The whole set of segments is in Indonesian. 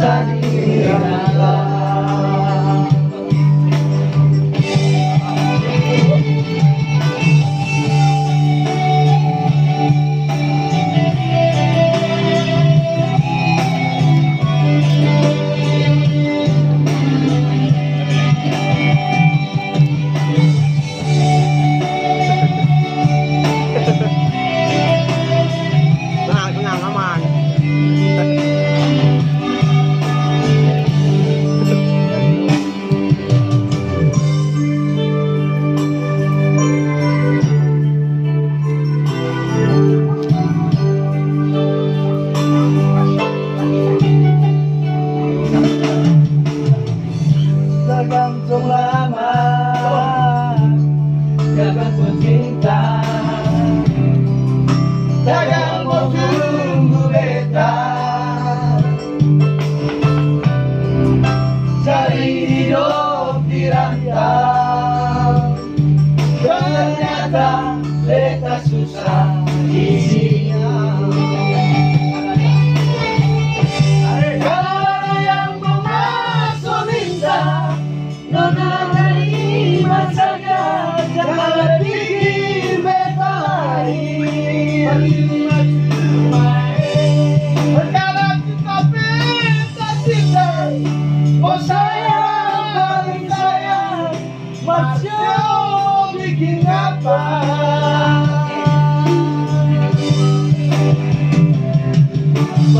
susah ditinggalkan. Tenang aman. Tergantung lama, jangan pun cinta, jangan mau tunggu beta, cari hidup di rantau, ternyata beta susah isinya. Kalau ada yang memasuk minta, nona terima saja, jangan pikir beta lain. Perkara kita beta cinta, oh sayang paling sayang, macam bikin apa?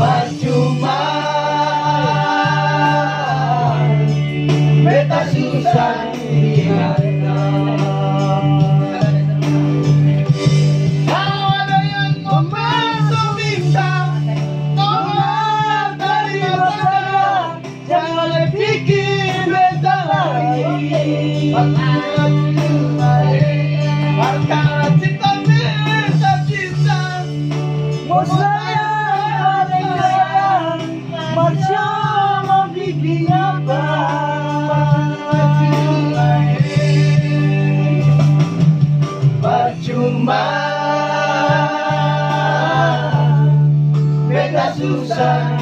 Percuma beta susah ditinggalkan. Kalau ada yang memasuk minta, tolong terima saja, jangan pikir beta lain. Perkara cinta beta cinta, oh sayang paling sayang, macam mau bikin apa? Percuma beta susah